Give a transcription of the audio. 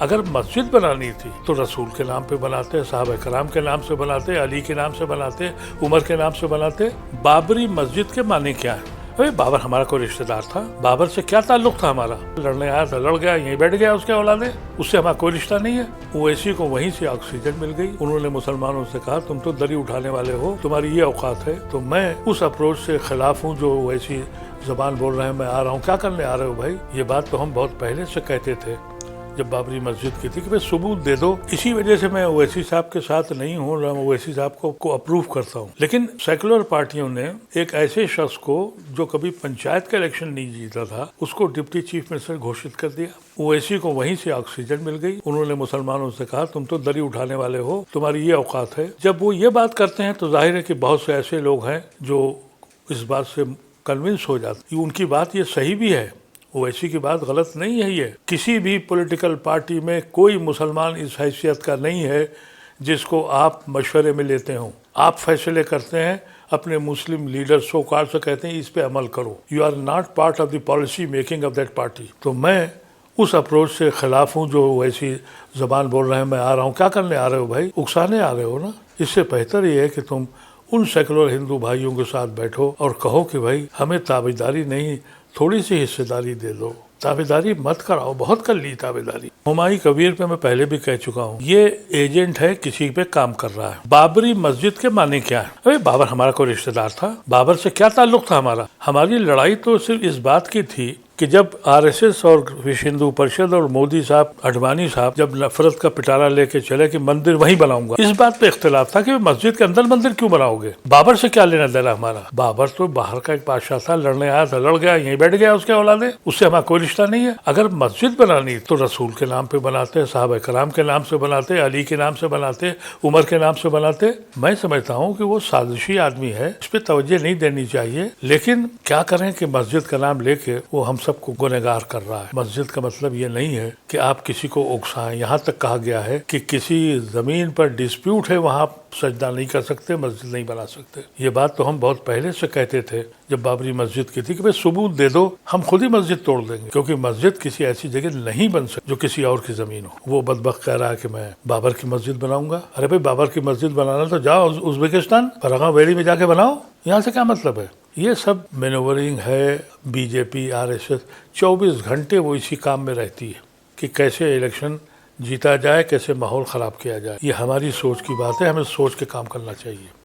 اگر مسجد بنانی تھی تو رسول کے نام پہ بناتے، صحابہ کرام کے نام سے بناتے، علی کے نام سے بناتے، عمر کے نام سے بناتے۔ بابری مسجد کے معنی کیا ہے؟ بابر ہمارا کوئی رشتہ دار تھا؟ بابر سے کیا تعلق تھا ہمارا؟ لڑنے آیا تھا، لڑ گیا، یہیں بیٹھ گیا، اس کے اولادیں، اس سے ہمارا کوئی رشتہ نہیں ہے۔ اویسی کو وہیں سے آکسیجن مل گئی۔ انہوں نے مسلمانوں سے کہا تم تو دری اٹھانے والے ہو، تمہاری یہ اوقات ہے۔ تو میں اس اپروچ سے خلاف ہوں جو اویسی زبان بول رہے ہیں میں آ رہا ہوں۔ کیا کرنے آ رہے ہو بھائی؟ یہ بات تو ہم بہت پہلے سے کہتے تھے جب بابری مسجد کی تھی کہ ثبوت دے دو۔ اسی وجہ سے میں اویسی صاحب کے ساتھ نہیں ہوں، اویسی صاحب کو اپروو کرتا ہوں۔ لیکن سیکولر پارٹیوں نے ایک ایسے شخص کو جو کبھی پنچایت کا الیکشن نہیں جیتا تھا اس کو ڈپٹی چیف منسٹر گھوشت کر دیا۔ اویسی کو وہیں سے آکسیجن مل گئی۔ انہوں نے مسلمانوں سے کہا تم تو دری اٹھانے والے ہو، تمہاری یہ اوقات ہے۔ جب وہ یہ بات کرتے ہیں تو ظاہر ہے کہ بہت سے ایسے لوگ ہیں جو اس بات سے کنونس ہو جاتے ہیں۔ ان کی بات یہ صحیح بھی ہے، اویسی کی بات غلط نہیں ہے۔ یہ کسی بھی پولیٹیکل پارٹی میں کوئی مسلمان اس حیثیت کا نہیں ہے جس کو آپ مشورے میں لیتے ہوں۔ آپ فیصلے کرتے ہیں، اپنے مسلم لیڈر سوکار سے کہتے ہیں اس پہ عمل کرو۔ You are not part of the policy making of that party. تو میں اس اپروچ سے خلاف ہوں جو اویسی زبان بول رہے ہیں میں آ رہا ہوں۔ کیا کرنے آ رہے ہو بھائی؟ اکسانے آ رہے ہو نا۔ اس سے بہتر یہ ہے کہ تم ان سیکولر ہندو بھائیوں کے ساتھ بیٹھو اور کہو کہ بھائی ہمیں تابعداری نہیں، تھوڑی سی حصہ داری دے دو۔ تابعداری مت کراؤ، بہت کر لی تابعداری۔ ہمایوں کبیر پہ میں پہلے بھی کہہ چکا ہوں، یہ ایجنٹ ہے، کسی پہ کام کر رہا ہے۔ بابری مسجد کے معنی کیا ہے؟ بابر ہمارا کوئی رشتہ دار تھا؟ بابر سے کیا تعلق تھا ہمارا؟ ہماری لڑائی تو صرف اس بات کی تھی کہ جب آر ایس ایس اور وشو ہندو پریشد اور مودی صاحب، اڈوانی صاحب جب نفرت کا پٹارا لے کے چلے کہ مندر وہیں بناؤں گا، اس بات پہ اختلاف تھا کہ مسجد کے اندر مندر کیوں بناؤ گے؟ بابر سے کیا لینا دینا ہمارا؟ بابر تو باہر کا ایک بادشاہ تھا، لڑنے آیا تھا، لڑ گیا، یہیں بیٹھ گیا، اس کے اولادیں، اس سے ہمارا کوئی رشتہ نہیں ہے۔ اگر مسجد بنانی تو رسول کے نام پہ بناتے، صحابہ کرام کے نام سے بناتے، علی کے نام سے بناتے، عمر کے نام سے بناتے۔ میں سمجھتا ہوں کہ وہ سازشی آدمی ہے، اس پہ توجہ نہیں دینی چاہیے۔ لیکن کیا کریں کہ مسجد کا نام لے کے وہ ہم سب کو گنہگار کر رہا ہے۔ مسجد کا مطلب یہ نہیں ہے کہ آپ کسی کو اکسائیں۔ یہاں تک کہا گیا ہے کہ کسی زمین پر ڈسپیوٹ ہے وہاں سجدہ نہیں کر سکتے، مسجد نہیں بنا سکتے۔ یہ بات تو ہم بہت پہلے سے کہتے تھے جب بابری مسجد کی تھی کہ ثبوت دے دو، ہم خود ہی مسجد توڑ دیں گے، کیونکہ مسجد کسی ایسی جگہ نہیں بن سکتی جو کسی اور کی زمین ہو۔ وہ بدبخت کہہ رہا ہے کہ میں بابر کی مسجد بناؤں گا۔ ارے بھائی بابر کی مسجد بنانا تو جاؤ ازبکستان، فرغاں ویلی میں جا کے بناؤ، یہاں سے کیا مطلب ہے؟ یہ سب مینورنگ ہے۔ بی جے پی، آر ایس ایس 24 گھنٹے وہ اسی کام میں رہتی ہے کہ کیسے الیکشن جیتا جائے، کیسے ماحول خراب کیا جائے۔ یہ ہماری سوچ کی بات ہے، ہمیں سوچ کے کام کرنا چاہیے۔